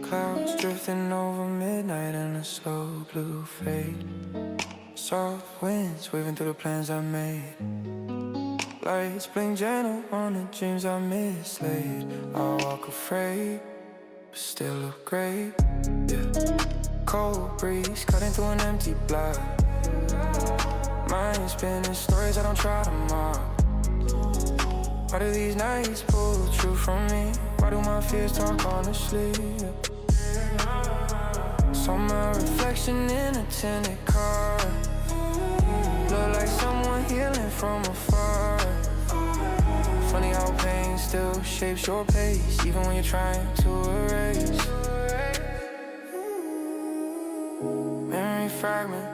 Clouds drifting over midnight in a slow blue fade. Soft winds waving through the plans I made. Lights blink gentle on the dreams I mislaid. I walk afraid, but still look great. Yeah. Cold breeze cutting through an empty block. Mind spinning stories I don't try to mock. Why do these nights pull the truth from me? Why do my fears talk honestly? Saw my reflection in a tinted car. Look like someone healing from afar. Funny how pain still shapes your pace, even when you're trying to erase. Memory fragment,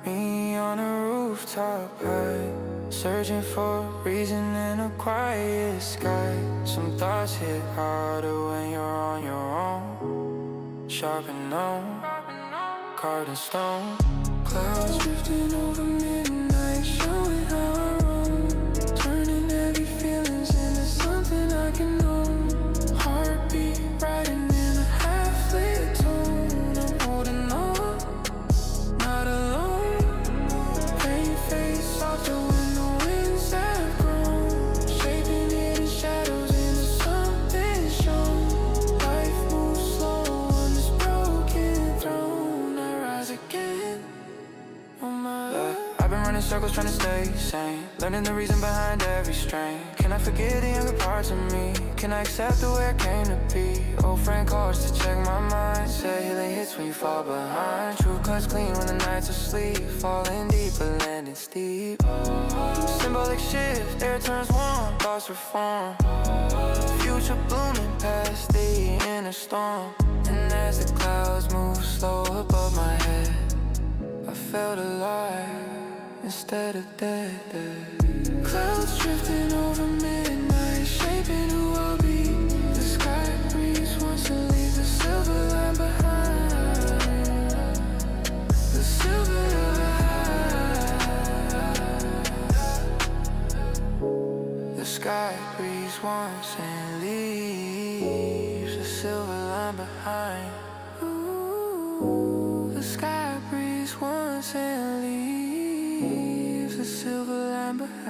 me on a rooftop high, searching for a reason in a quiet sky. Some thoughts hit harder when you're on your own. Sharp and known, carved in stone. Clouds drifting over midnight, showing how I roam. Turning heavy feelings into something I can own. Heartbeat riding in a half-lit tone. I'm holding on, not alone. Pain fades softer when the winds have grown. Shaping hidden shadows into something shown. Life moves slow on this broken throne. I rise again on my life. I've been running circles trying to stay sane, learning the reason behind every strain. Can I forget the younger parts of me? Can I accept the way I came to be? Old friend calls to check my mind. Say healing hits when you fall behind. Truth cuts clean when the nights are asleep. Falling deeper, landing steep. Symbolic shift, air turns warm, thoughts reform. Future blooming past the inner storm. And as the clouds move slow above my head, I felt alive instead of dead. Clouds drifting over midnight, shaping who I'll be. The sky breeze wants to leave the silver line behind. The silver line. The sky breeze wants and leaves the silver line behind. Ooh, the sky breeze wants and leaves the silver line behind.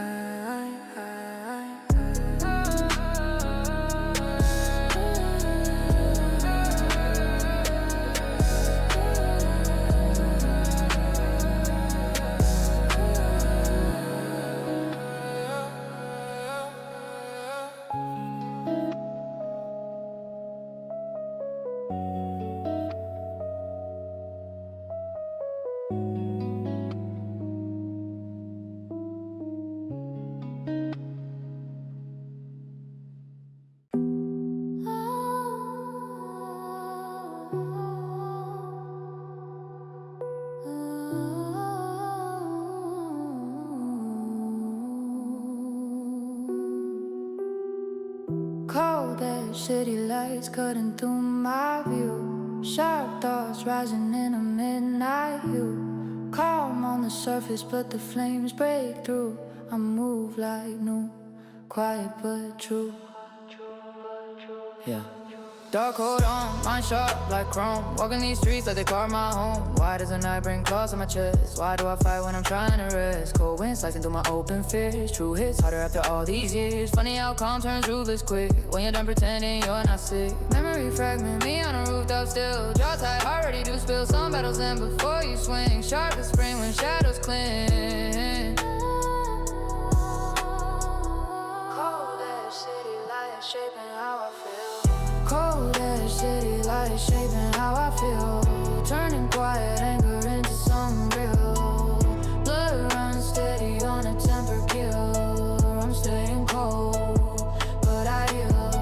City lights cutting through my view. Sharp thoughts rising in a midnight hue. Calm on the surface but the flames break through. I move like new, quiet but true. Yeah. Dark coat on, mind sharp like chrome. Walking these streets like they carved my home. Why does the night bring claws on my chest? Why do I fight when I'm trying to rest? Cold winds slicing through my open fears. True hits harder after all these years. Funny how calm turns ruthless quick when you're done pretending you're not sick. Memory fragment, me on a rooftop still. Jaw tight, already do spill. Some battles end before you swing. Sharp as spring when shadows cling. Cold ass city lights shaping how I feel. Cold ash city lights shaping how I feel. Turning quiet anger into something real. Blood runs steady on a temper kill. I'm staying cold, but I heal.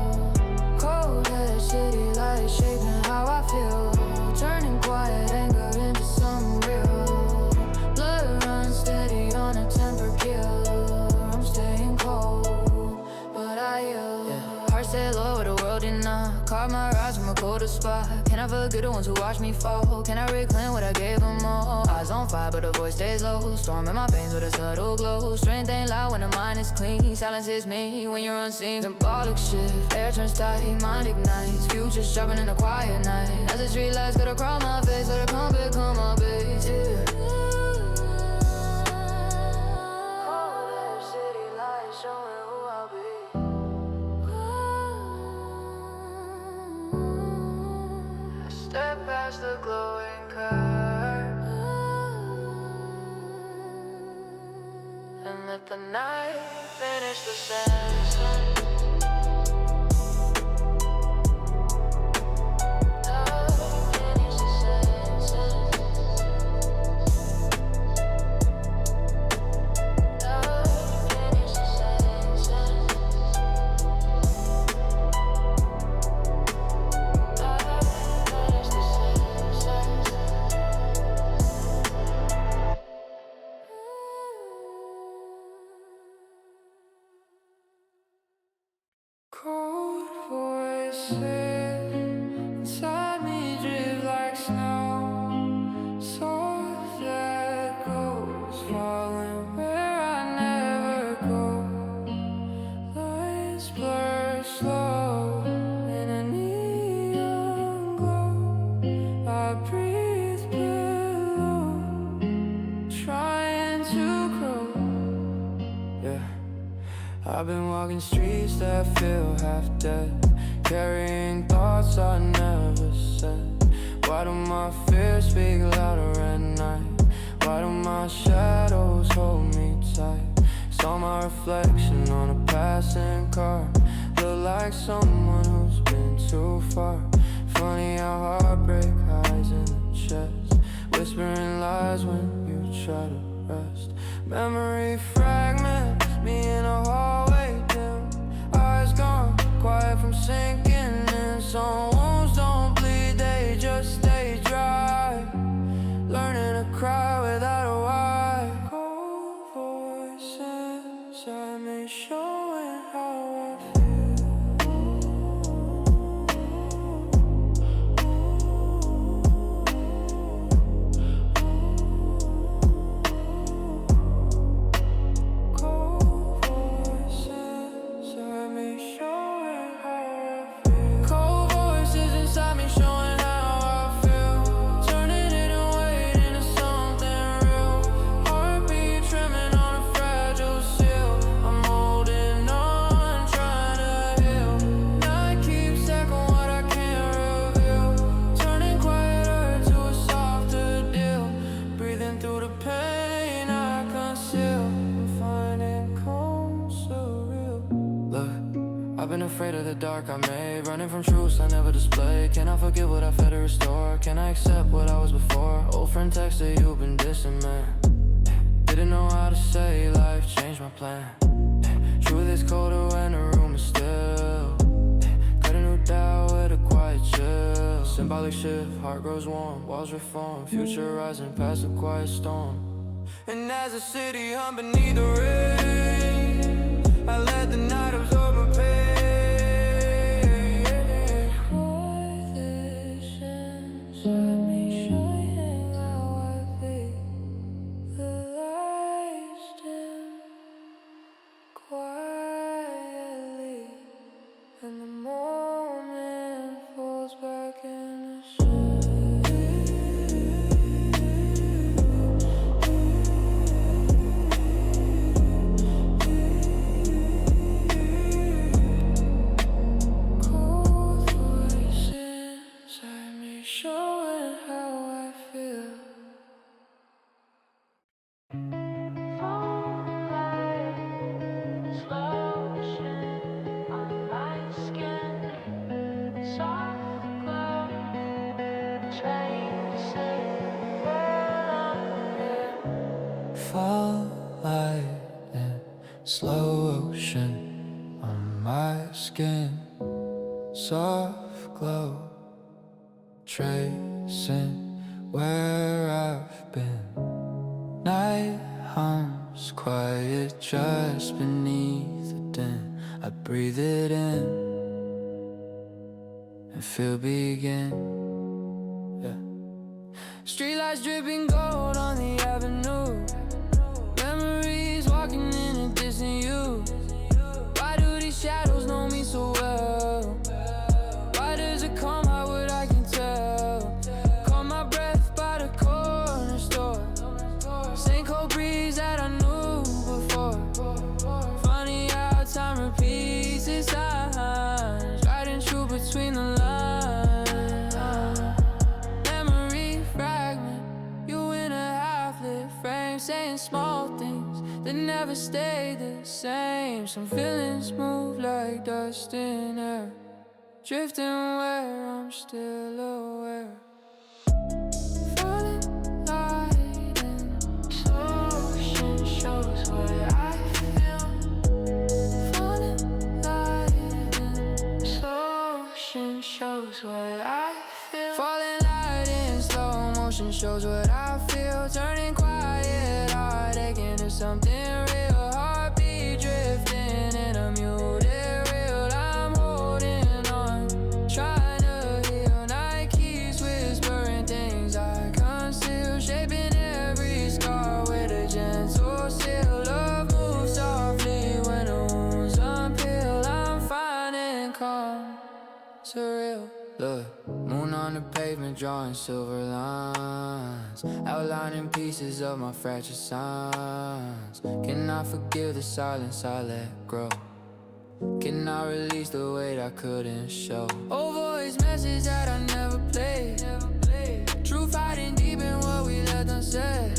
Cold ash city lights shaping how I feel. Turning quiet anger into something real. Blood runs steady on a temper kill. I'm staying cold, but I heal. Heart stay low, the world did not. survive my rise from a colder spot? Can I forget the ones who watched me fall? Can I reclaim what I gave them all? Eyes on fire but the voice stays low. Storm in my veins with a subtle glow. Strength ain't loud when the mind is clean. Silence is me when you're unseen. Symbolic shift, air turns tight, mind ignites. Future sharpened in the quiet night. As the street lights cut across my face, let it come become my base, yeah. City lights showing who I'll be. Step past the glowing curve and let the night finish the sentence. Cold voices inside me drift like snow. Soft echoes falling where I never go. Lights blur slow in a neon glow. I breathe below, trying to grow. Yeah. I've been walking streets that feel half dead, carrying thoughts I never said. Why do my fears speak louder at night? Why do my shadows hold me tight? Saw my reflection on a passing car. Look like someone who's been too far. Funny how heartbreak hides in the chest, whispering lies when you try to rest. Memory fragments me in a hallway dim. Eyes gone, quiet from sinking in. Some wounds don't bleed, they just stay dry. Learning to cry without a why. Cold voices inside me showing how I feel. Afraid of the dark I made, running from truths I never displayed. Can I forget what I failed to restore? Can I accept what I was before? Old friend texted, you've been distant, man. Didn't know how to say life changed my plan. Truth is colder when the room is still. Got a new doubt with a quiet chill. Symbolic shift, heart grows warm, walls reform. Future rising past a quiet storm. And as the city hung beneath the rain, I let the night absorb my pain. Fall light in slow ocean on my skin. Soft glow tracing where I've been. Night hums quiet just beneath the din. I breathe it in and feel begin. Yeah. Streetlights dripping gold on the avenue. Memories walking in a distant you. Why do these shadows know me so well? Why does it come out what I can tell? Caught my breath by the corner store. Same cold breeze that I knew before. Funny how time repeats its signs, riding true between the lines. Memory fragment, you in a half-lit frame, saying small things that never stay the same. Some feelings move like dust in air, drifting where I'm still aware. Falling light in ocean shows what I feel. Falling light in ocean shows what I feel. Falling light in slow motion shows what I feel. Turning quiet heartache into something real. Heartbeat drifting in a muted reel. I'm holding on, trying to heal. Night keeps whispering things I conceal, shaping every scar with a gentle seal. Love moves softly when the wounds unpeel. I'm finding calm, surreal. Look, moon on the pavement, drawing silver lines, outlining pieces of my fractured signs. Can I forgive the silence I let grow? Can I release the weight I couldn't show? Oh, voice message that I never played. Truth hiding deep in what we let them say.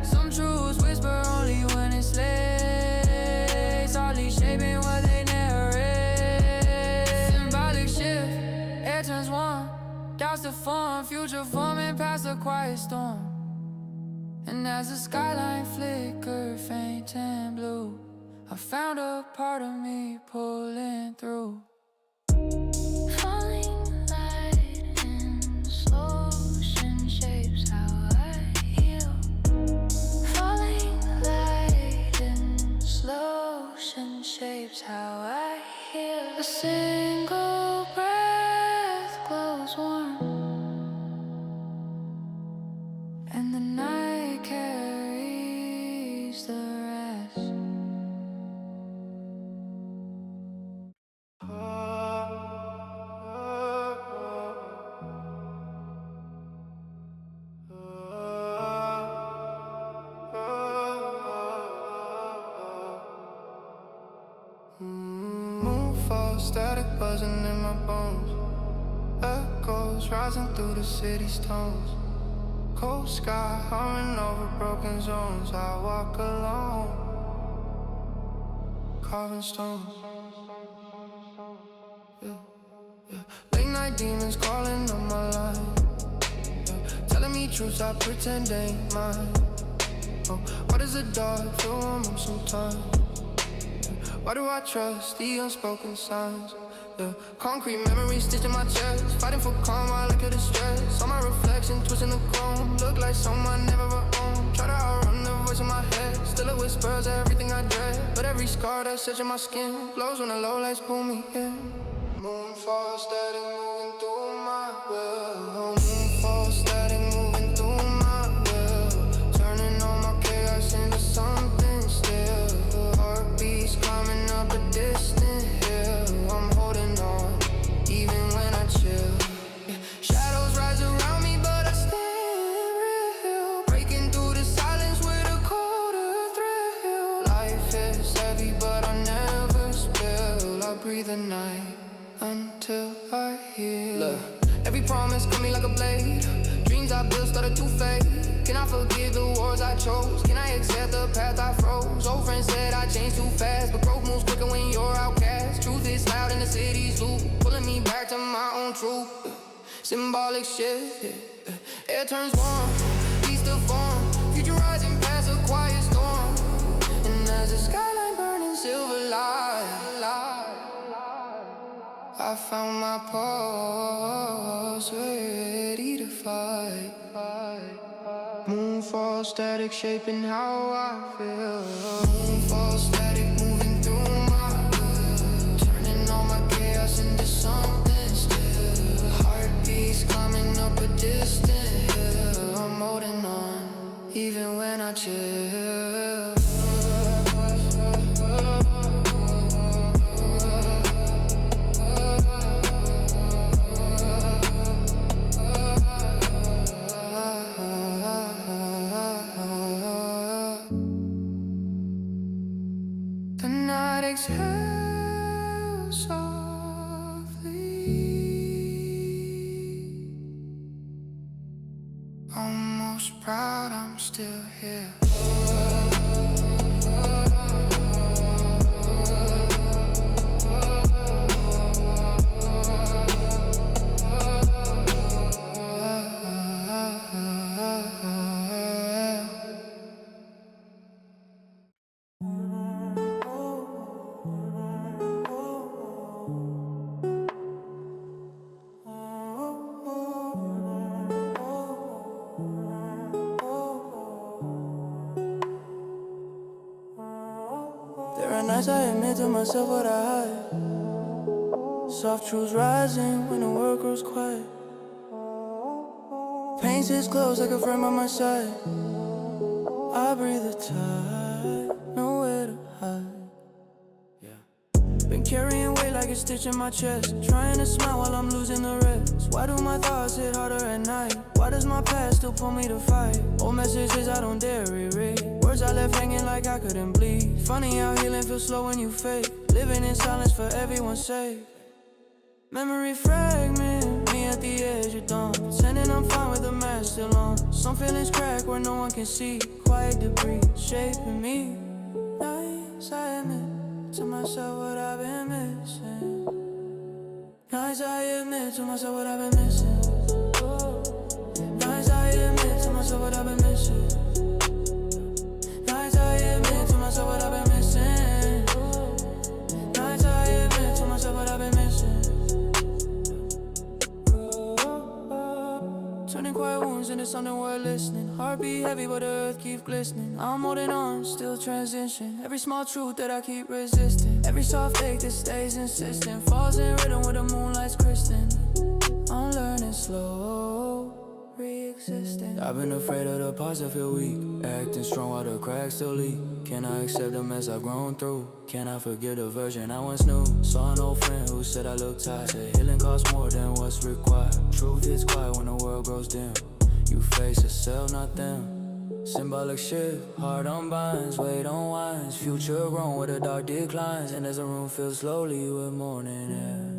Some truths whisper only when it's late, softly shaping what they narrate. Symbolic shift, air turns warm, doubts to form, future forming past a quiet storm. And as the skyline flickered faint and blue, I found a part of me pulling through. Falling light in slow motion shapes how I heal. Falling light in slow motion shapes how I heal. A single breath glows warm, and the night carries the rest. Moon falls, static buzzing in my bones. Echoes rising through the city's tones. Cold sky humming over broken zones. I walk alone, carving stones. Yeah, yeah. Late night demons calling on my line, yeah. Telling me truths I pretend ain't mine. Oh, why does the dark feel warm sometimes? Why do I trust the unspoken signs? Yeah. Concrete memories stitching my chest, fighting for calm while I could distress. Saw my reflection twisting the chrome, look like someone never owned. Try to outrun the voice in my head, still it whispers everything I dread. But every scar that's etching my skin glows when the low lights pull me in. Moon falls, steady moving through my will. Moon falls, steady moving through my will. Turning all my chaos into something still. Heartbeats climbing up a distant hill. I'm holding on, even when I chill. Yeah. Shadows rise around me, but I stand real. Breaking through the silence with a colder thrill. Life is heavy, but I never spill. I breathe the night until I heal. Look, every promise cut me like a blade. Dreams I built started to fade. Can I forgive the wars I chose? Can I accept the path I froze? Old friends said I changed too fast, but growth moves quicker when you're outcast. Truth is loud in the city's loop, pulling me back to my own truth. Symbolic shift, air turns warm, beats the form. Future rising past a quiet storm. And as the skyline burning silver light, I found my pulse, ready to fight. Moon falls, static shaping how I feel. Moon falls, static moving through my will. Turning all my chaos into something still. still here. There are nights I admit to myself what I hide. Soft truths rising when the world grows quiet. Pain sits close like a friend by my side. I breathe the tide, nowhere to hide. Been carrying weight like a stitch in my chest. Trying to smile while I'm losing the rest. Why do my thoughts hit harder at night? Why does my past still pull me to fight? Old messages I don't dare reread. Words I left hanging like I couldn't bleed. Funny how healing feels slow when you fake. Living in silence for everyone's sake. Memory fragment, me at the edge of dawn. Pretending I'm fine with the mask still on. Some feelings crack where no one can see. Quiet debris shaping me. Nights I admit to myself what I've been missing. Nights I admit to myself what I've been missing. Nights I admit to myself what I've been missing. Nights I admit to myself what I've been missing. Nights I admit to myself what I've been missing. Turning quiet wounds into something worth listening. Heartbeat heavy but the earth keeps glistening. I'm holding on, still transition. Every small truth that I keep resisting. Every soft ache that stays insistent. Falls in rhythm with the moonlight's christening. I'm learning slow, re-existing. I've been afraid of the parts that feel weak. Acting strong while the cracks still leak. Can I accept the mess I've grown through? Can I forgive the version I once knew? Saw an old friend who said I look tired. Said healing costs more than what's required. Truth is quiet when the world grows dim. You face yourself, not them. Symbolic shift, heart on binds, weight on winds. Future grown with the dark declines. And as the room fills slowly with morning air,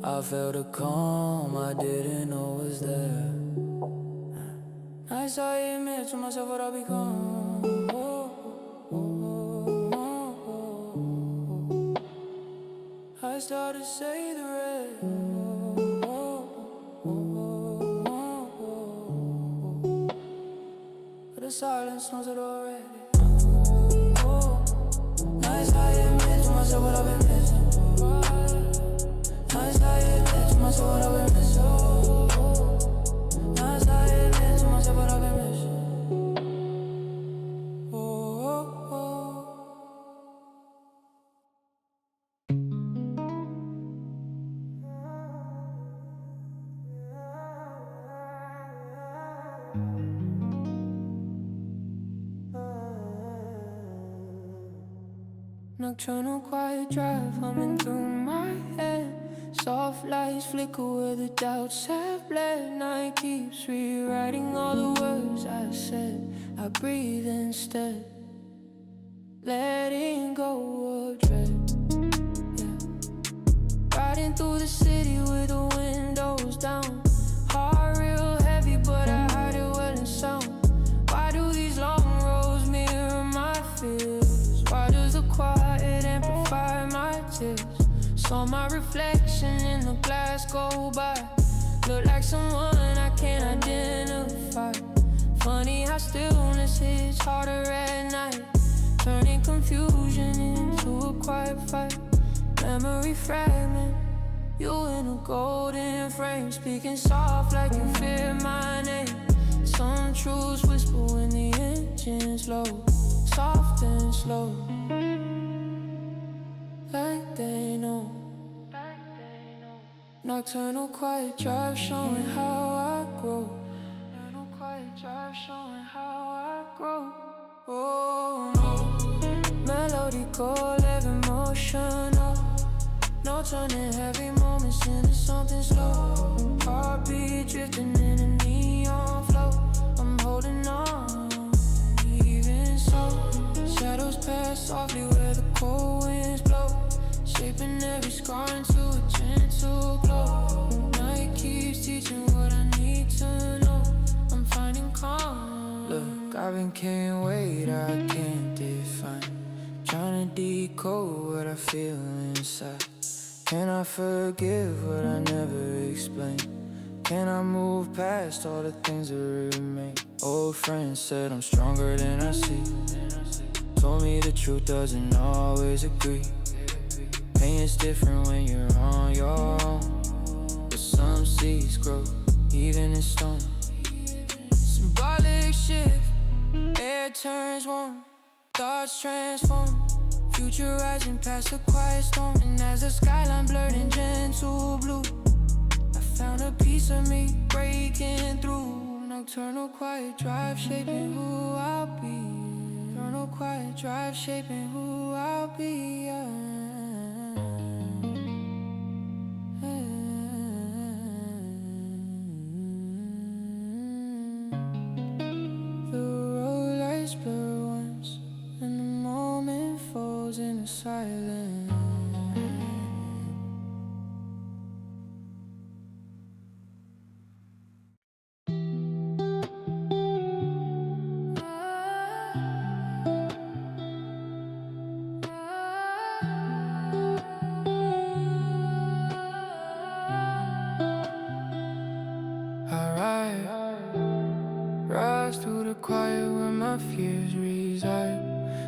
I felt a calm I didn't know was there. Nights I admit to myself what I've become. I start to say the rest. But the silence knows it already. Nights I admit to myself what I've been missing. Nights I admit to myself what I've been missing. Nights I admit to myself what I've been missing. Nocturnal quiet drive humming through my head. Soft lights flicker where the doubts have bled. Night keeps rewriting all the words I said. I breathe instead, letting go of dread. Riding through the city with the windows down. Heart real heavy but I hide it well in sound. Why do these long roads mirror my fears? Why does the quiet amplify my tears? Saw my reflection in the glass go by. Look like someone I can't identify. Funny how stillness hits harder at night, turning confusion into a quiet fight. Memory fragment, you in a golden frame, speaking soft like you fear my name. Some truths whisper when the engine's low, soft and slow, like they know. Nocturnal quiet drive showing how I grow. Nocturnal quiet drive showing how I grow. Oh no, melody cold, emotional. No turning heavy moments into something slow. Heartbeat drifting in a neon flow. I'm holding on, even so. Shadows pass softly where the cold winds blow, shaping every scar into a gentle glow. Night keeps teaching what I need to know. I'm finding calm. Look, I've time can't wait, I can't define. Trying to decode what I feel inside. Can I forgive what I never explained? Can I move past all the things that remain? Old friends said I'm stronger than I see. Told me the truth doesn't always agree. Pain is different when you're on your own. But some seeds grow, even in stone. Symbolic shift, air turns warm, thoughts transform. Future rising past the quiet storm. And as the skyline blurred in gentle blue, I found a piece of me breaking through. Nocturnal quiet drive shaping who I'll be. Nocturnal quiet drive shaping who I'll be. The road lights blur once, and the moment falls into silence. Rise through the quiet where my fears reside.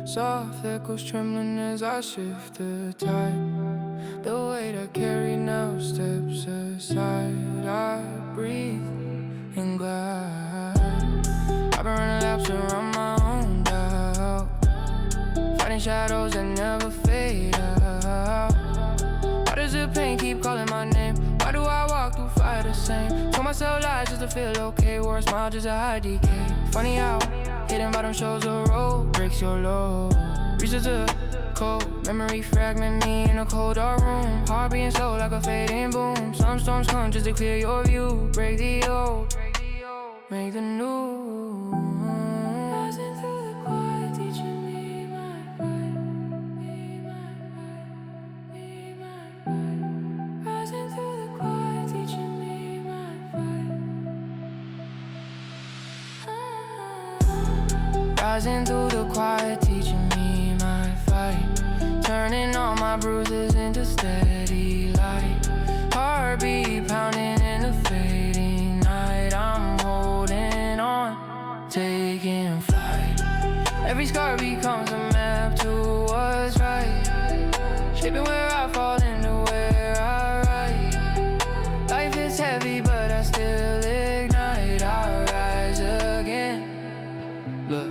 Soft echoes trembling as I shift the tide. The weight I carry now steps aside. I breathe and glide. I've been running laps around my own doubt, fighting shadows that never fade out. Why does the pain keep calling my name? Why do I walk through fire the same? Tell myself lies just to feel okay, or a smile just to hide decay. Funny how hidden bottom shows the road breaks your load. Reaches the cold memory fragment me in a cold dark room. Heart being slow like a fading boom. Some storms come just to clear your view. Break the old, make the new. Rising through the quiet, teaching me my fight. Me my fight, me my fight. Rising through the quiet, teaching me my fight. Rising through the quiet, teaching me my fight. Turning all my bruises into steady light. Heartbeat pounding in the fading night. I'm holding on, taking flight. Every scar becomes a map to what's right. Shaping where I fall into where I rise. Life is heavy but I still ignite. I rise again. Look,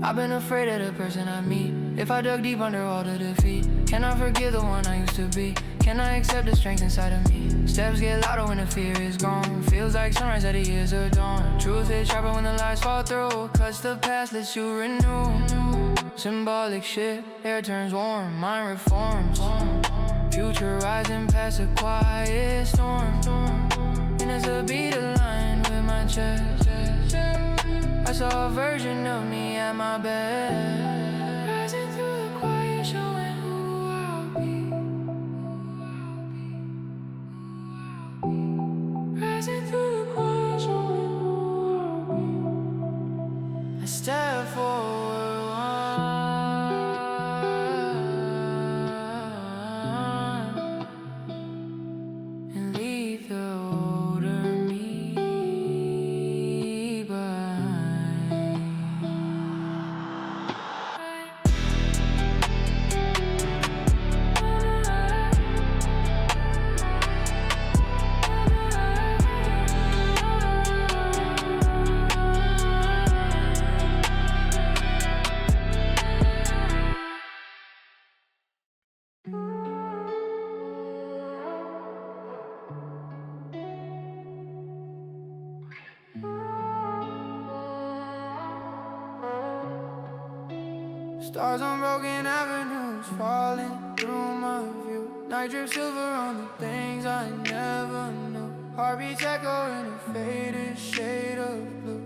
I've been afraid of the person I meet. If I dug deep under all the defeat, can I forgive the one I used to be? Can I accept the strength inside of me? Steps get louder when the fear is gone. Feels like sunrise at the years of dawn. Truth is sharper when the lies fall through. Cuts the past, lets you renew. Symbolic shift, air turns warm, mind reforms. Future rising past a quiet storm. And as a beat aligned with my chest, I saw a version of me at my best. Rising through the quiet, showing who I'll be. Rising through the quiet, showing who I'll be. I step forward one and leave the older me behind. Stars on broken avenues falling through my view. Night drip silver on the things I never knew. Heartbeats echo in a faded shade of blue.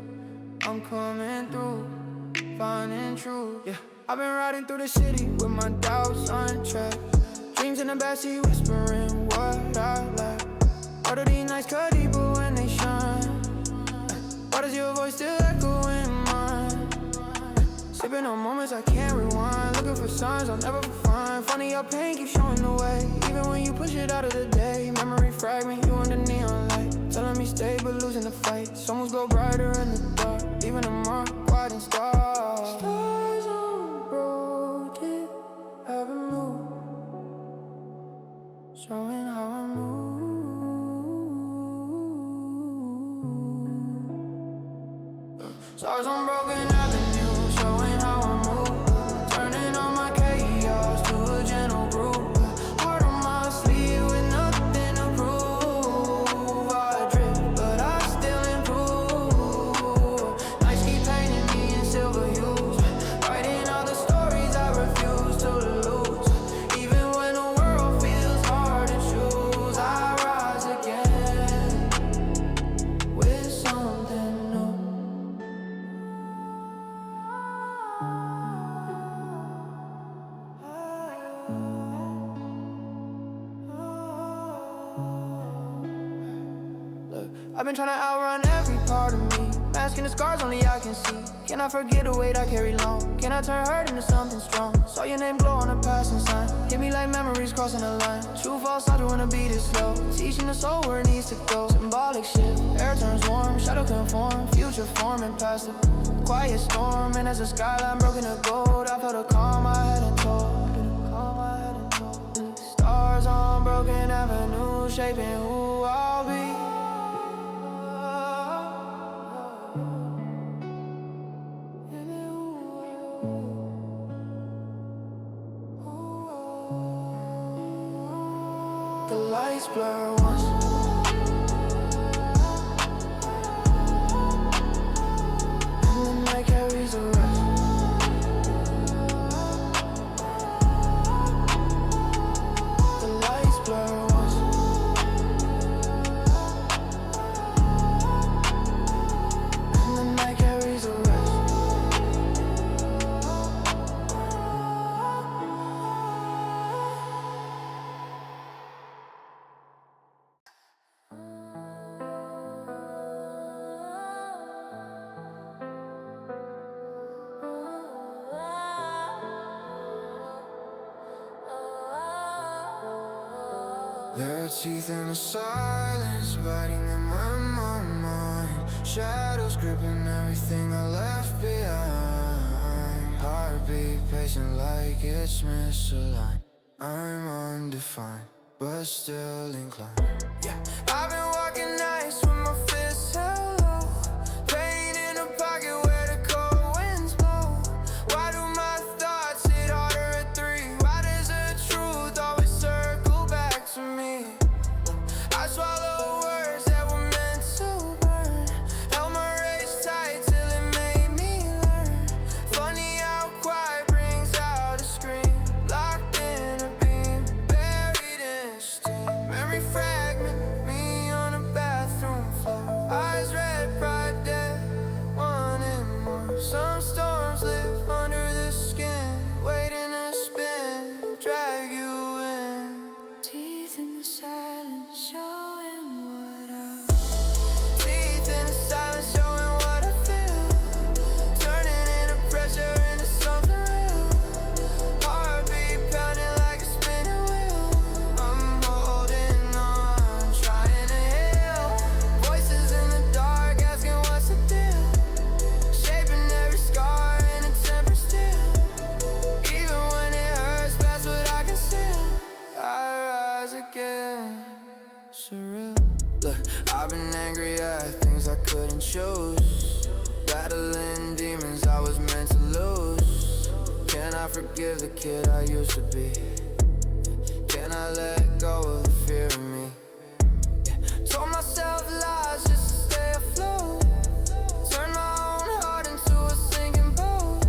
I'm coming through, finding truth. Yeah, I've been riding through the city with my doubts untrapped. Dreams in the backseat whispering what I lack. All of these nights cut deeper when they shine. Why does your voice still echo in mine? Living on moments I can't rewind. Looking for signs I'll never find. Funny how pain keeps showing the way, even when you push it out of the day. Memory fragment, you under neon light, telling me stay but losing the fight. Someone's go brighter in the dark, leaving a mark, quiet and stars. Stars unbroken, haven't moved, showing how I move. Stars on broken avenue, showing how I move. Turning on my chaos to a gentle groove. Heart on my sleeve with nothing to prove. I drift, but I still improve. Nights keep painting me in silver hues, writing all the stories I refuse to lose. Even when the world feels hard to choose, I rise again with something new. I've been trying to outrun every part of me, masking the scars only I can see. Can I forget the weight I carry long? Can I turn hurt into something strong? Saw your name glow on a passing sign, hit me like memories crossing the line. True false, I when the beat is slow, teaching the soul where it needs to go. Symbolic shift, air turns warm, shadow conform, future forming past the quiet storm. And as the skyline broken to gold, I felt a calm I hadn't told. Stars on broken avenue, shaping who I'll be. The lights blur once, and the night carries a rest. The lights blur once, and the night carries a rest. There are teeth in the silence, biting in my mind. Shadows gripping everything I left behind. Heartbeat pacing like it's misaligned. I'm undefined, but still inclined. Yeah, I've been walking nights with my fists held low, pain in a pocket where the cold winds blow. Why do my thoughts hit harder at 3? Why does the truth always circle back to me? I swallow words that were meant to burn, held my race tight till it made me learn. Funny how quiet brings out a scream, locked in a beam, buried in steam. Memory fragment, me on a bathroom floor, eyes red, pride dead, wanting more. Some storms live under the skin, waiting to spin, drag you in. Teeth in the silence, showing what I teeth in the silence, showing what I feel. Turning into pressure into something real. Heartbeat pounding like a spinning wheel. I'm holding on, trying to heal. Voices in the dark asking what's the deal. Shaping every scar in a temper still. Even when it hurts, that's what I conceal. I rise again, surreal. Look, I've been angry at things I couldn't choose, battling demons I was meant to lose. Can I forgive the kid I used to be? Can I let go of the fear of me? Yeah. Told myself lies just to stay afloat, turn my own heart into a sinking boat.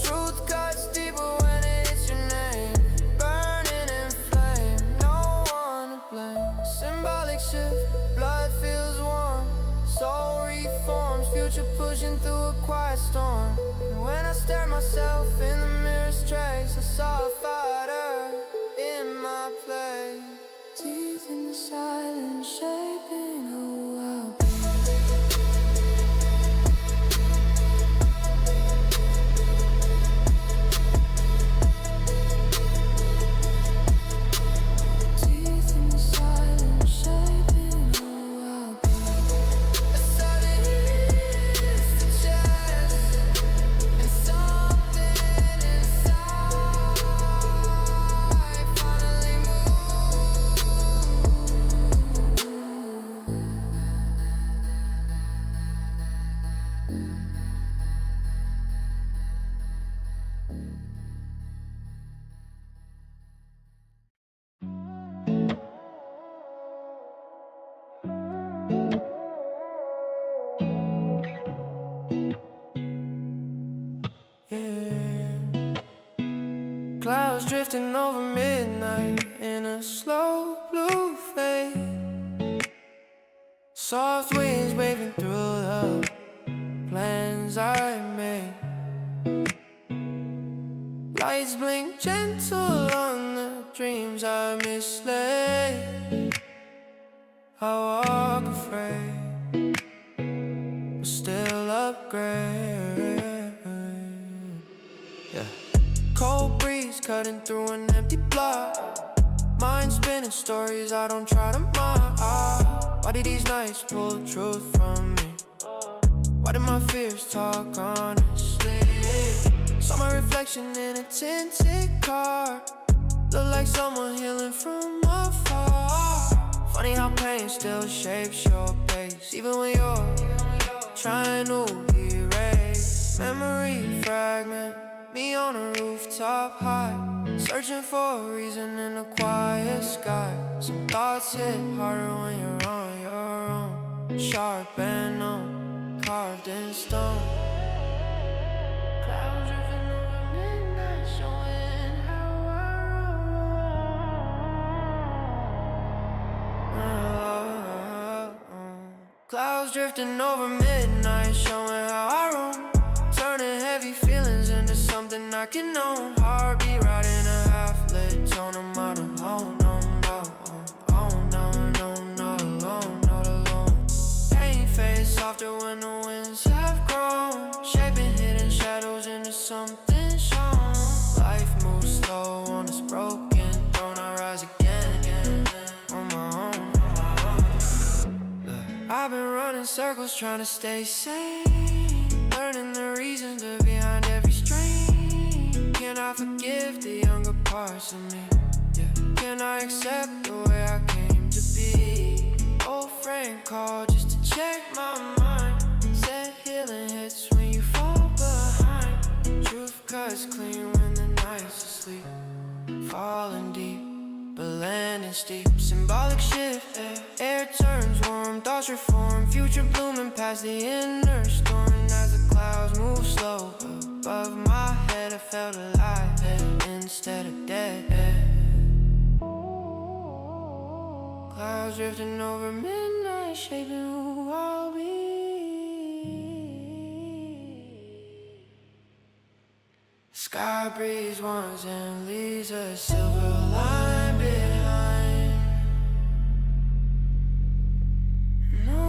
Truth cuts deeper when it hits your name, burning in flame, no one to blame. Symbolic shift, blood feels warm, soul reforms, future pushing through a quiet storm. And when I stare myself in the mirror's trace, I saw a fighter in my place. Teeth in the silence, shaping who I'll be. Clouds drifting over midnight in a slow blue fade. Soft winds waving through the plans I made. Lights blink gentle on the dreams I mislaid. I walk afraid, but still upgrade. Yeah. Cold breeze cutting through an empty block. Mind spinning stories I don't try to mock. Why did these nights pull the truth from me? Why did my fears talk honestly? Saw my reflection in a tinted car. Look like someone healing from afar. Funny how pain still shapes your pace, even when you're trying to erase. Memory fragment, me on a rooftop high, searching for a reason in a quiet sky. Some thoughts hit harder when you're on your own. Sharp and known, carved in stone. Clouds drifting over midnight, showing how I roam. Clouds drifting over midnight, showing how I roam. Turning heavy feelings into something I can own. Heartbeat right in a half-lit tone. I'm out alone, no, no. Oh, no, no, not alone, not alone. Pain fades softer when the winds have grown, shaping hidden shadows into something shown. Life moves slow on this broken throne. I rise again, on my own. I've been running circles trying to stay sane, learning the reasons behind every strain. Can I forgive the younger parts of me? Yeah. Can I accept the way I came to be? Old friend called just to check my mind. Said healing hits when you fall behind. Truth cuts clean when the night's asleep. Falling deep, but landing steep. Symbolic shift, air turns warm, thoughts reform. Future blooming past the inner storm. As the clouds move slow above my head, I felt alive instead of dead. Clouds drifting over midnight, shaping who I'll be. Sky breeze once and leaves a silver line behind. No,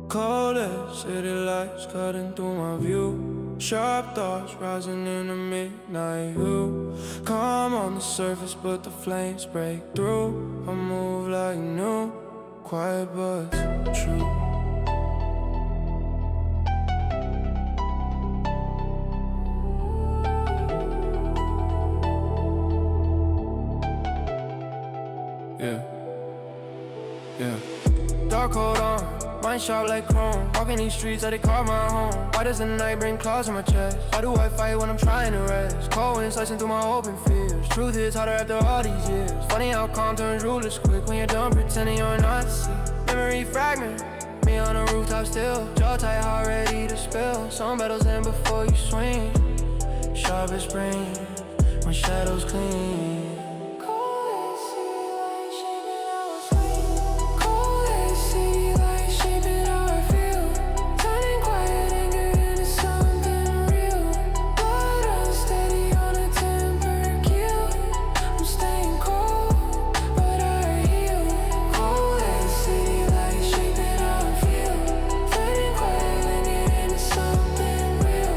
cold as city lights cutting through my view. Sharp thoughts rising in the midnight hue. Calm on the surface but the flames break through. I move like new, quiet but true. Yeah. Dark coat on, mind sharp like chrome. Walking these streets like they call my home. Why does the night bring claws in my chest? Why do I fight when I'm trying to rest? Cold wind slicing through my open fears. Truth is harder after all these years. Funny how calm turns rulers quick when you're done pretending you're not sick. Memory fragment, me on a rooftop still. Jaw tight, heart ready to spill. Some battles end before you swing. Sharp as brain, when shadows clean. Something real.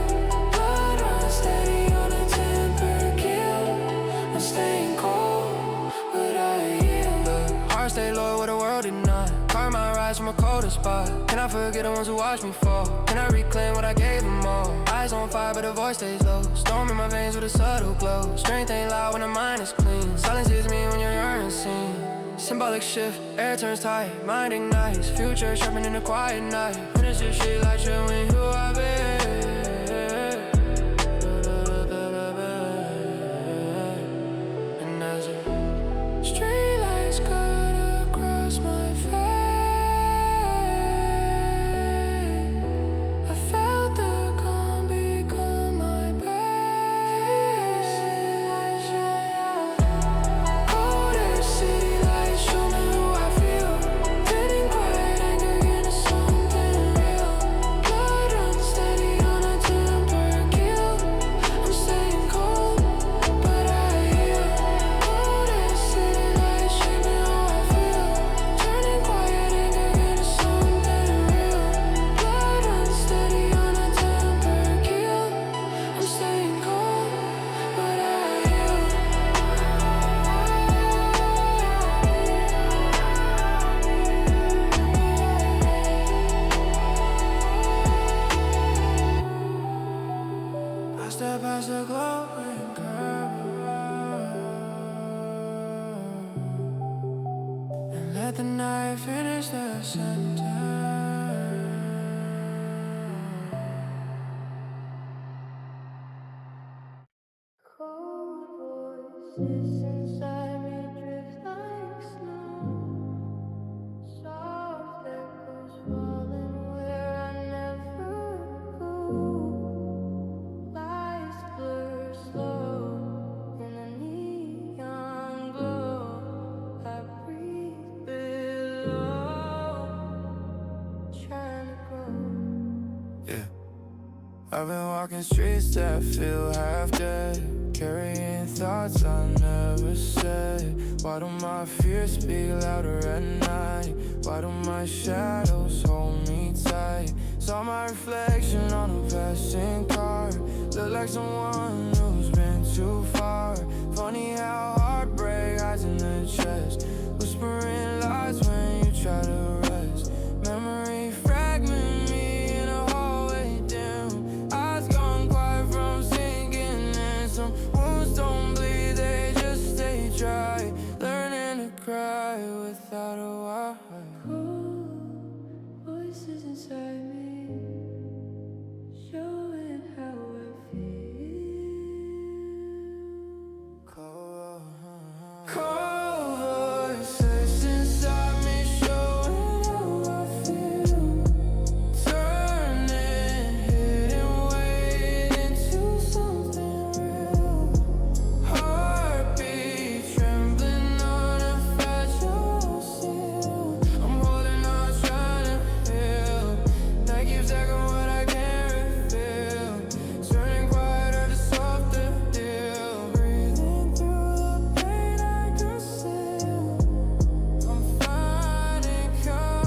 I'ma stay loyal where the world did not. Carve my rise from a colder spot. Can I forget the ones who watched me fall? Can I reclaim what I gave them all? Eyes on fire but the voice stays low. Storm in my veins with a subtle glow. Strength ain't loud when the mind is clean. Silence is me when you're unseen. Symbolic shift, air turns tight, mind ignites. Future sharpened in the quiet night. Finish this shit like showing who I've been. And as the street lights cut across my face, I felt the calm become my base. Colder city lights show me who I feel. Turning quiet anger into something real. Blood runs steady on a temper kill. I'm staying cold, but I heal. Colder city lights shaping how I feel. Turning quiet anger into something real. Blood runs steady on a temper kill. I'm staying cold, but I heal. I step past the glowing curve and let the night finish the sentence. Cold voices inside me drift like snow. Soft echoes falling where I never go. Lights blur slow in the neon glow. I breathe below, trying to grow. Yeah. I've been walking streets that feel half dead, carrying thoughts I never said. Why do my fears speak louder at night? Why do my shadows hold me tight? Saw my reflection on a passing car. Look like someone who's been too far. Funny how heartbreak hides in the chest, whispering lies when you try to rest. Memory fragment me in a hallway dim. Eyes gone quiet from sinking, and some wounds don't bleed, they just stay dry. Learning to cry without a why. Cold voices inside me, showing how I feel. Cold voices inside me showing how I feel. Turning hidden weight into something real. Heartbeat trembling on a fragile seal. I'm holding on, trying to feel. That keeps echoing what I can't reveal. Turning quieter to softer deal. Breathing through the pain I conceal. I'm finding calm.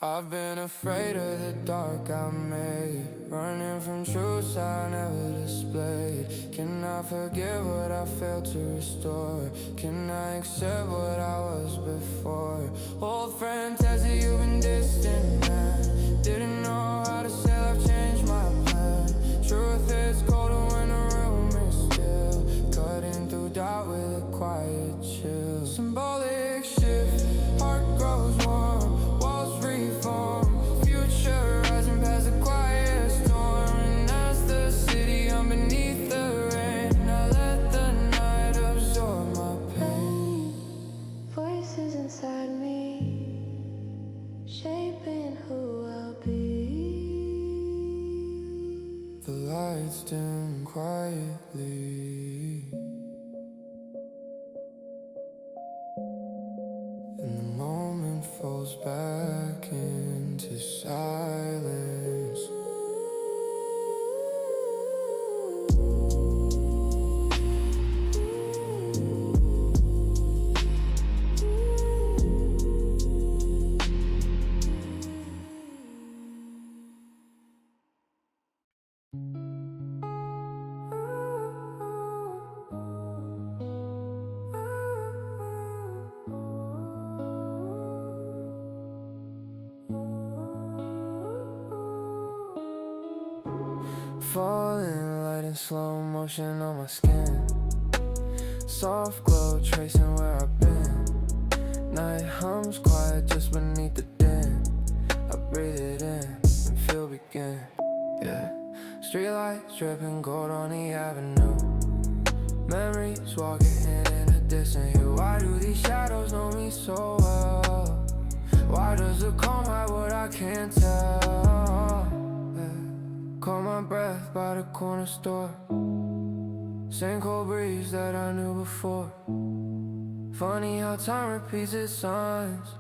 I've been afraid of the dark I made, running from truths I never displayed. Can I forgive what I failed to restore? Can I accept what I was before? Old friend tells you you've been distant, man. Didn't know how to say I've changed my plan. Truth is colder when the room is still, cutting through doubt with a quiet chill. Symbolic shift, heart grows warm, walls reform, future rising past the quiet storm. And as the city underneath the rain, I let the night absorb my pain. Voices inside me, shaping who I'll be. The lights dim quietly, and the moment falls back into silence. Falling light in slow motion on my skin. Soft glow tracing where I've been. Night hums quiet just beneath the din. I breathe it in and feel begin. Yeah. Streetlights dripping gold on the avenue. Memories walking in a distant hill. Why do these shadows know me so well? Why does the calm hide what I can't tell? Yeah. Caught my breath by the corner store. Same cold breeze that I knew before. Funny how time repeats its signs,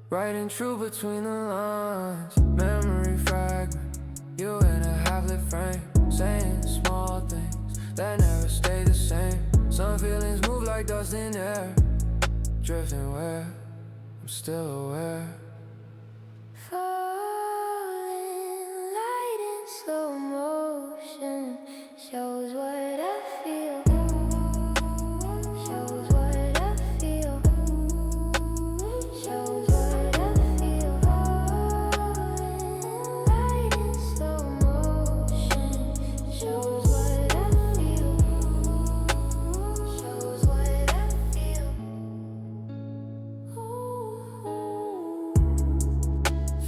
right and true between the lines. Memory fragment, you in a half-lit frame, saying small things that never stay the same. Some feelings move like dust in air, drifting where I'm still aware. Falling light in slow motion shows what I feel. Shows what I feel. Shows what I feel. Falling light in slow motion shows what I feel. Shows what I feel.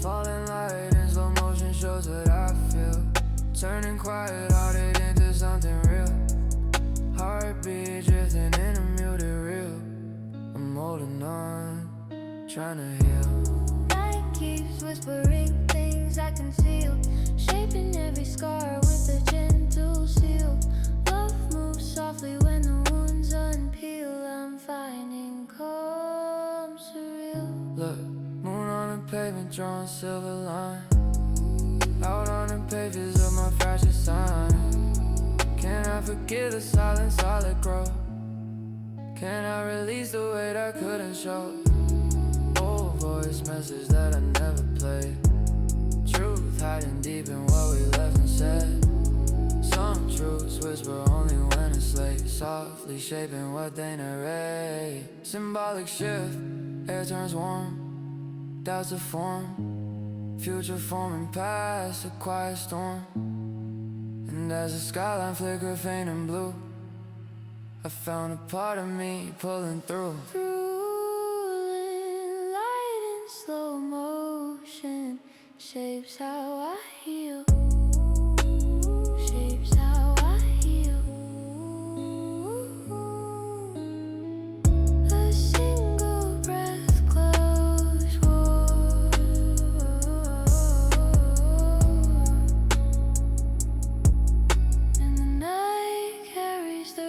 Falling light in slow motion shows what I feel. Turning quiet out it into something real. Heartbeat drifting in a muted reel. I'm holding on, trying to heal. Night keeps whispering things I conceal, shaping every scar with a gentle seal. Love moves softly when the wounds unpeel. I'm finding calm surreal. Look, moon on the pavement drawing silver line. Out on the pages of my fractured sign. Can I forget the silent solid growth? Can I release the weight I couldn't show? Old voice message that I never played. Truth hiding deep in what we left unsaid. Some truths whisper only when it's late. Softly shaping what they narrate. Symbolic shift, air turns warm. Doubts to form. Future forming past a quiet storm. And as the skyline flickered faint and blue, I found a part of me pulling through. Ruling light in slow motion shapes how I heal. Shapes how I heal. A single breath close war. And the night carries the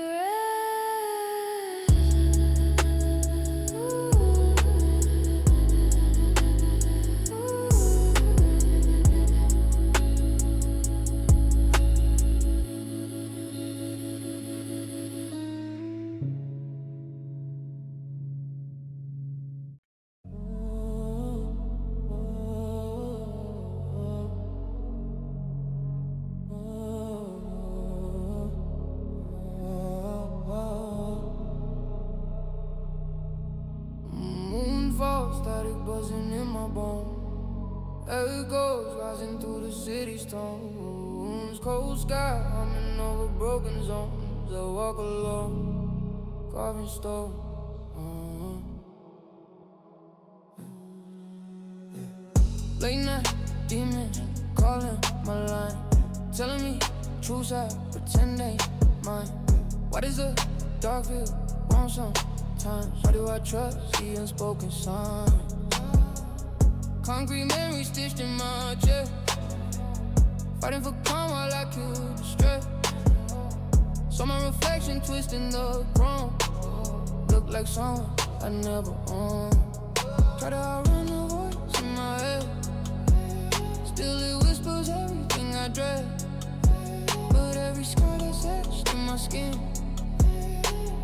Moon falls, static buzzing in my bones. Echoes rising through the city stones. Cold sky humming over broken zones. I walk alone, carving stone. Late night, demons calling my line, telling me truths I pretend ain't mine. Why does the dark feel wrong sometimes? Why do I trust the unspoken sign? Concrete memories stitched in my chest, fighting for calm while I kill the stress. Saw my reflection twisting the chrome, look like someone I never owned. Try to outrun the voice in my head, still it whispers everything I dread. But every scar that's etched in my skin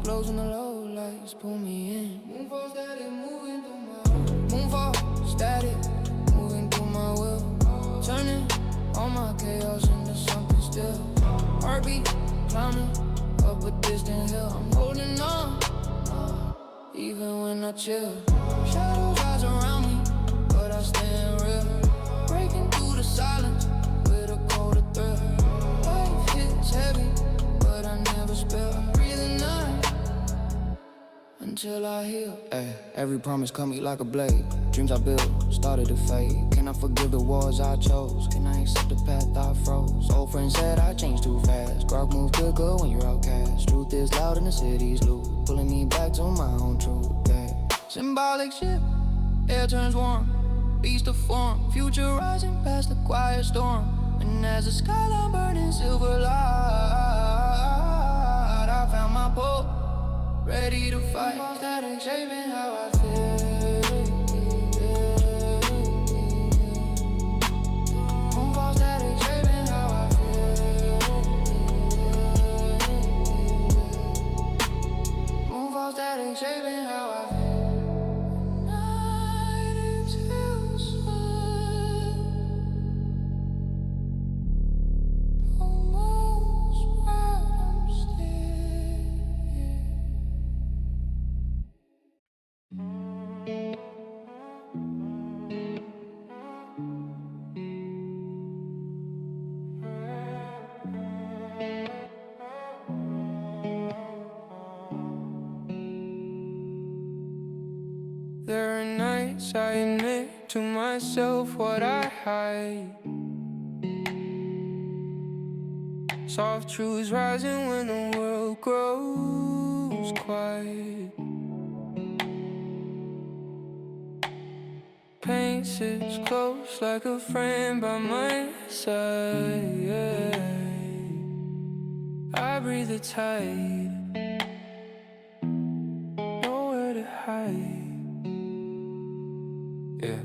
glows when the low lights pull me in. Moonfall static moving through my Moonfall static moving through my will, turning all my chaos into something still. Heartbeat climbing up a distant hill. I'm holding on, even when I chill. Shadows rise around me, but I stand real, breaking through the silence with a colder thrill. until I heal. Ay, every promise cut me like a blade. Dreams I built started to fade. Can I forgive the wars I chose? Can I accept the path I froze? Old friends said I changed too fast. Grog move good when you're outcast. Truth is loud in the city's loot, pulling me back to my own truth. Yeah. Symbolic ship, air turns warm, beast to form. Future rising past the quiet storm. And as the skyline burning silver light, I found my pole, ready to fight. Static shaping how I feel. Move on, static shaping how I feel. Move on, static shaping how I feel. Night until sun, almost proud I'm still. There are nights I admit to myself what I hide. Soft truths rising when the world grows quiet. Pain sits close like a friend by my side. I breathe the tide, nowhere to hide. Yeah,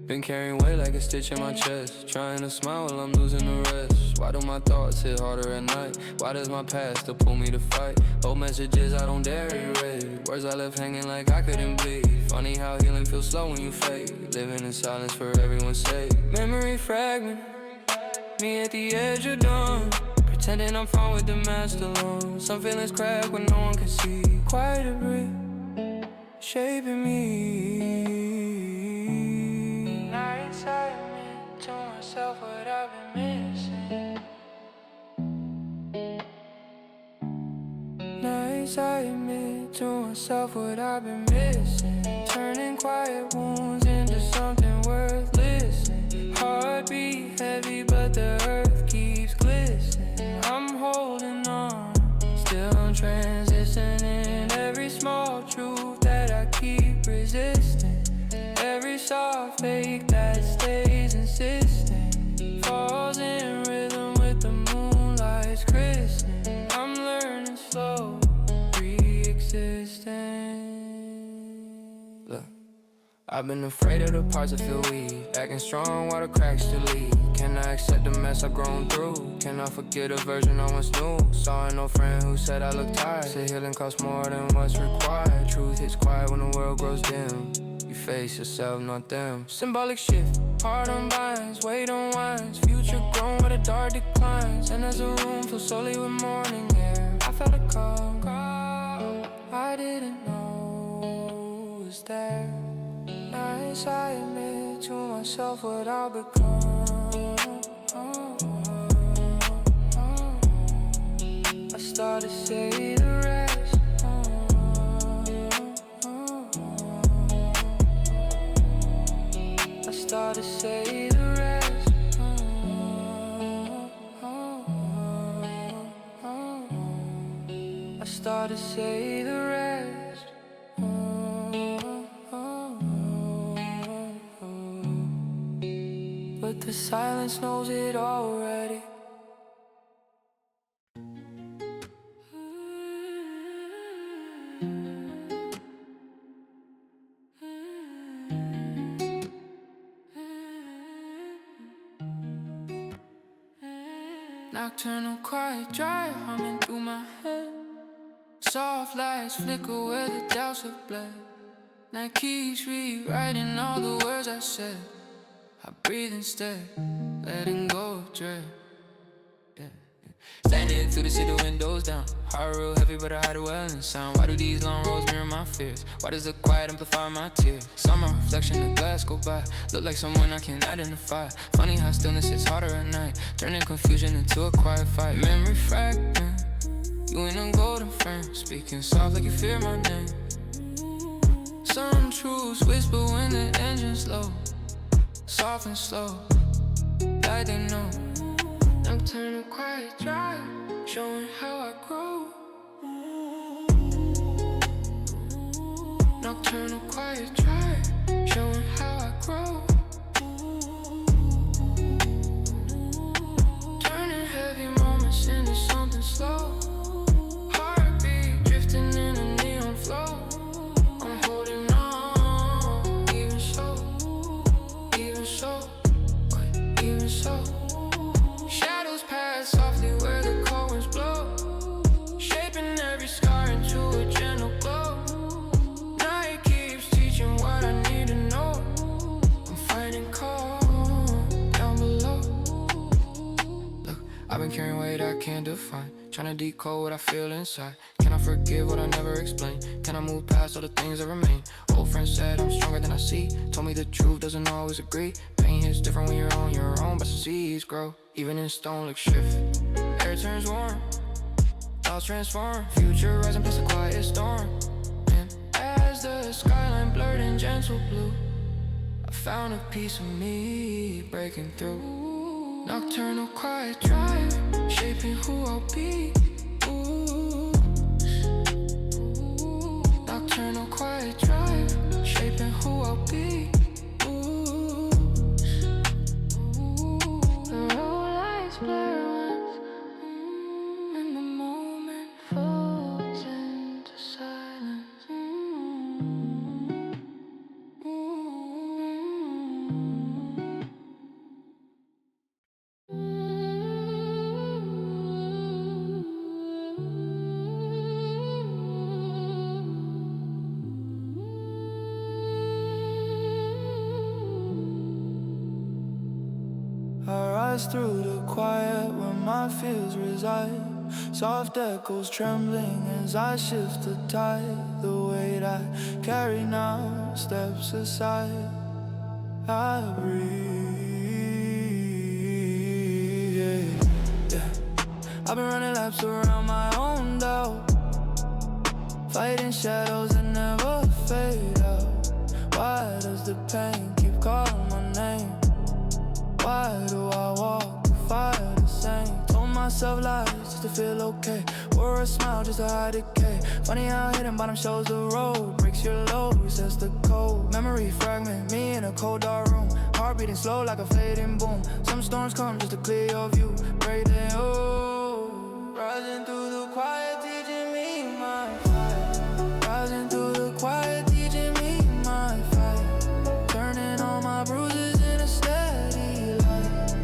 been carrying weight like a stitch in my chest. Trying to smile while I'm losing the rest. Why do my thoughts hit harder at night? Why does my past still pull me to fight? Old messages I don't dare erase. Words I left hanging like I couldn't bleed. Funny how healing feels slow when you fade. Living in silence for everyone's sake. Memory fragment, me at the edge of dawn, pretending I'm fine with the mask alone. Some feelings crack when no one can see. Quiet a breath, shaping me. Nights I admit to myself what I've been missing. Nights I admit to myself what I've been missing. Turning quiet wounds into something worth listening. Heartbeat heavy but the earth keeps glistening. I'm holding on, still I'm transitioning. Every small truth that I keep resisting. Every soft fake that stays insistent. Falls in rhythm with the moonlight's christening. I'm learning slow, re-existing. Look, I've been afraid of the parts that feel weak, acting strong while the cracks still leak. Can I accept the mess I've grown through? Can I forget a version I once knew? Saw an old friend who said I look tired. Said healing costs more than what's required. Truth hits quiet when the world grows dim. You face yourself, not them. Symbolic shift, heart unbinds, weight unwinds. Future grown where the dark declines. And as a room fills solely with morning air, I felt a call I didn't know was there. Nights I admit to myself what I'll become. I start to say the rest. I start to say the rest. I start to say the rest. But the silence knows it already. Nocturnal quiet, dry humming through my head. Soft lights flicker where the doubts have bled. Night keeps rewriting all the words I said. I breathe instead, letting go of dread. Standing through the city windows down. Heart real heavy but I hide it well in sound. Why do these long roads mirror my fears? Why does the quiet amplify my tears? Saw my reflection in glass go by. Look like someone I can't identify. Funny how stillness hits harder at night, turning confusion into a quiet fight. Memory fragment, you in a golden frame, speaking soft like you fear my name. Some truths whisper when the engine's low, soft and slow, like they know. Nocturnal quiet drive, showing how I grow. Nocturnal quiet drive, showing how I grow. Turning heavy moments into something slow. Heartbeat drifting in a neon flow. I'm holding on, even so, even so, even so. Shadows pass softly where the cold winds blow, shaping every scar into a gentle glow. Night keeps teaching what I need to know. I'm finding calm down below. Look, I've been carrying weight I can't define, trying to decode what I feel inside. Can I forgive what I never explained? Can I move past all the things that remain? Old friends said I'm stronger than I see, told me the truth doesn't always agree. Pain hits different when you're on your own, but some seeds grow, even in stone look shift. Air turns warm, thoughts transform, future rising past the quiet storm. And as the skyline blurred in gentle blue, I found a piece of me breaking through. Nocturnal quiet drive, shaping who I'll be. Ooh. Nocturnal quiet drive, shaping who I'll be. Ooh. The road lights blur once, and the moment falls into silence. I rise through the quiet where my fears reside. Soft echoes trembling as I shift the tide. The weight I carry now steps aside. I breathe, yeah. I've been running laps around my own doubt, fighting shadows that never fade out. Why does the pain keep calling my name? Why do I walk the fire the same? Told myself lies just to feel okay, wore a smile just to hide decay. Funny how hidden bottom shows the road, breaks your load, resets the code. Memory fragment, me in a cold dark room, heart beating slow like a fading boom. Some storms come just to clear your view, break the oh. Rising through the quiet, teaching me my fight. Rising through the quiet, teaching me my fight. Turning all my bruises into steady light.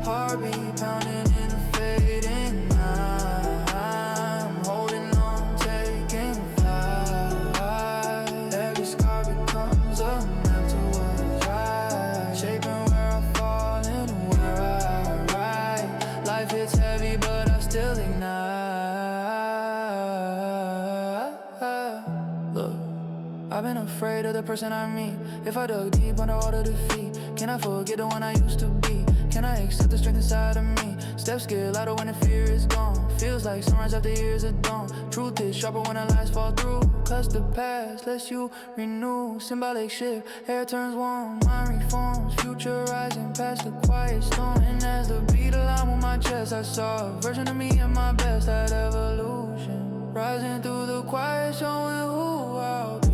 Heartbeat pounding in a fading night. I'm holding on, taking flight. Every scar becomes a map to what's right, shaping where I fall and where I ride. Life hits heavy, but I still ignite. Look, I've been afraid of the person I meet. If I dug deep under all the defeat, can I forget the one I used to be? Can I accept the strength inside of me? Steps get lighter when the fear is gone. Feels like sunrise after years of dawn. Truth is sharper when the lies fall through. Cuts the past, lets you renew. Symbolic shift, hair turns warm, mind reforms. Future rising past the quiet storm. And as the beat aligned with my chest, I saw a version of me at my best, that evolution. Rising through the quiet, showing who I'll be.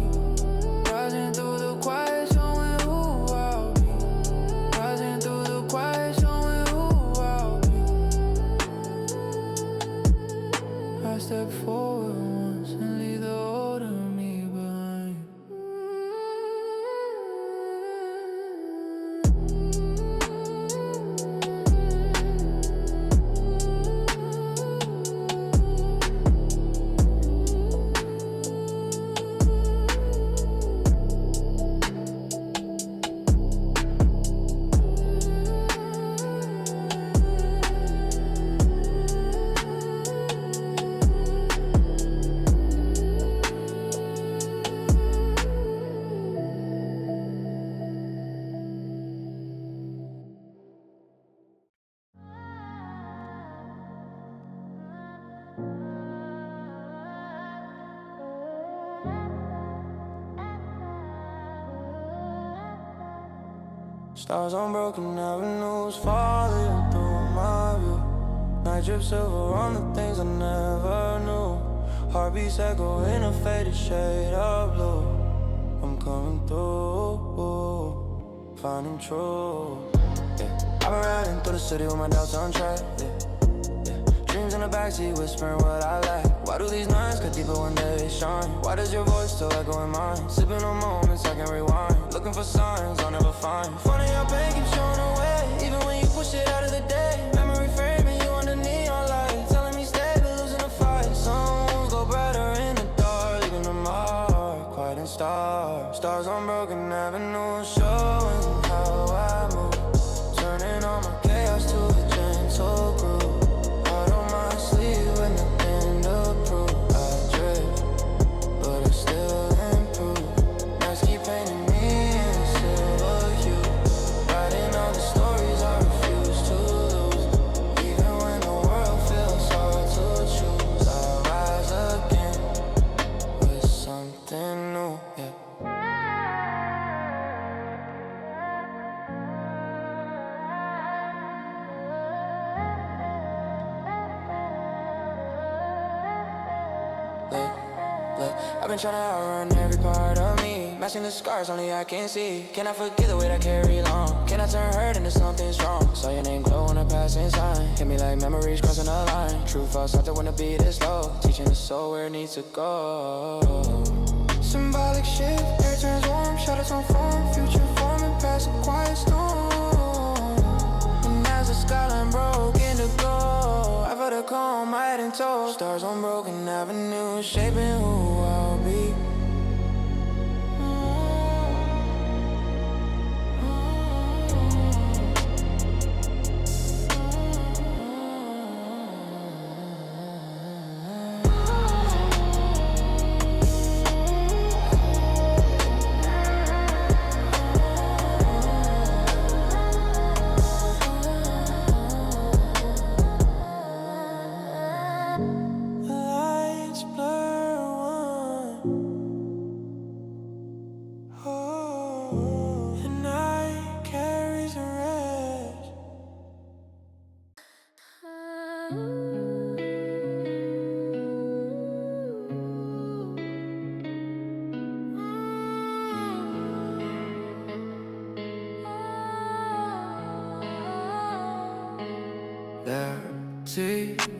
Rising through the quiet, showing who I'll be. Rising through the quiet, showing who I'll be. I step forward once and leave the older me behind. Stars on broken avenues falling through my view. Night drip silver on the things I never knew. Heartbeats echo in a faded shade of blue. I'm coming through, finding truth. Yeah. I've been riding through the city with my doubts on track. Yeah. Dreams in the backseat whispering what I lack. Why do these nights cut deeper when they shine? Why does your voice still echo in mine? Sipping on moments I can rewind. Looking for signs I'll never find. Funny how pain keeps showing away, even when you push it out of the day. Memory framing you under neon light, telling me stay but losing the fight. Some wounds go brighter in the dark, leaving a mark, quiet and stars. Stars on broken avenues, showing how I move. Turning all my chaos to a gentle groove. Sleep with nothing to prove. I drift, but I still improve. Nights keep painting me in silver hue. Writing all the stories I refuse to lose. Even when the world feels hard to choose, I rise again with something new. Yeah. I've been trying to outrun every part of me, matching the scars only I can see. Can I forget the weight I carry long? Can I turn hurt into something strong? Saw your name glow on a passing sign, hit me like memories crossing a line. True false after when the beat is low, teaching the soul where it needs to go. Symbolic shift, air turns warm, shadows on form, future forming past a quiet storm. And as the skyline broke into gold, I felt a calm, my head in tow. Stars on broken avenues, shaping who I'll be.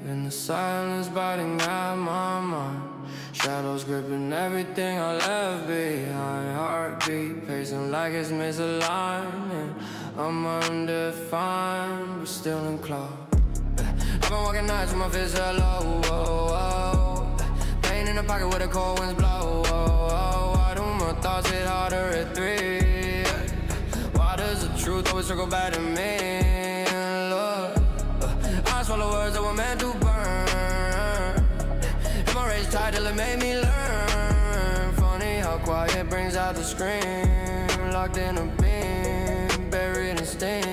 In the silence biting at my mind, shadows gripping everything I left behind. Heartbeat pacing like it's misaligned, and I'm undefined but still inclined. I've been walking nights with my fists hello. Pain in the pocket where the cold winds blow. Why do my thoughts hit harder at 3? Why does the truth always circle back to me? Lord, I swallow words that were meant to burn. And my rage tight till it made me learn. Funny how quiet brings out the scream. Locked in a beam, buried in steam.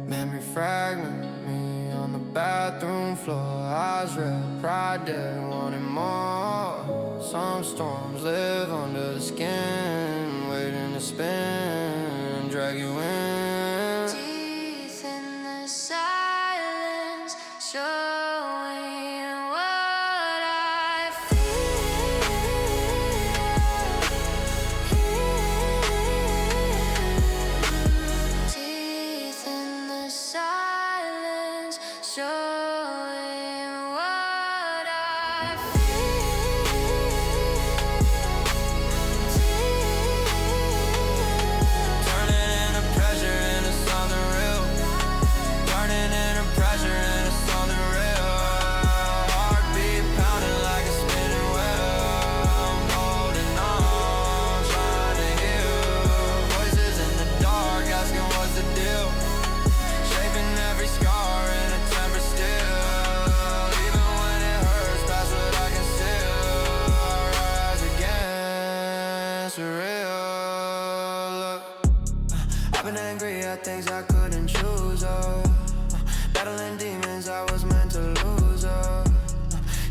Memory fragment me on the bathroom floor. Eyes red, pride dead, wanting more. Some storms live under the skin, waiting to spin, drag you in. Showing what I feel. Teeth in the silence, showing what I feel. Turning into pressure into something real. Turning into pressure into something real. Heartbeat pounding like a spinning wheel. I'm holding on, trying to heal. Voices in the dark asking what's the deal. Shaping every scar in a temper still. Even when it hurts past what I can see, I rise again, surreal. Look, I've been angry at things I couldn't choose. Battling demons I was meant to lose.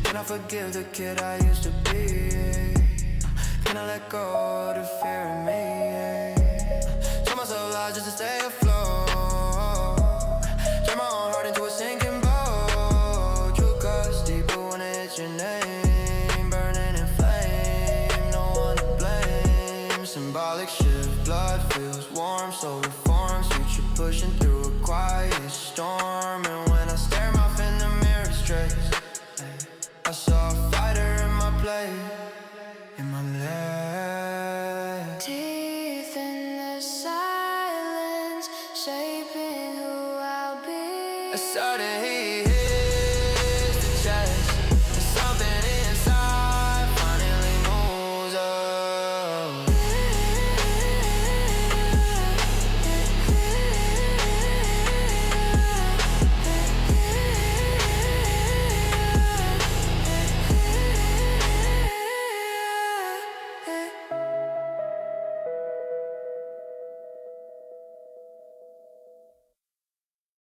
Can I forgive the kid I used to be? Can I let go of the fear in me? Told myself lies just to stay afloat. Turn my own heart into a sinking boat. True cuts deeper when it hits your name. Burning in flame, no one to blame. Symbolic shift, blood feels warm, so reforms. Future pushing through a quiet storm. And when I stare myself in the mirror's trace, I saw a fighter in my place, in my leg. Teeth in the silence, shaping who I'll be. I started here.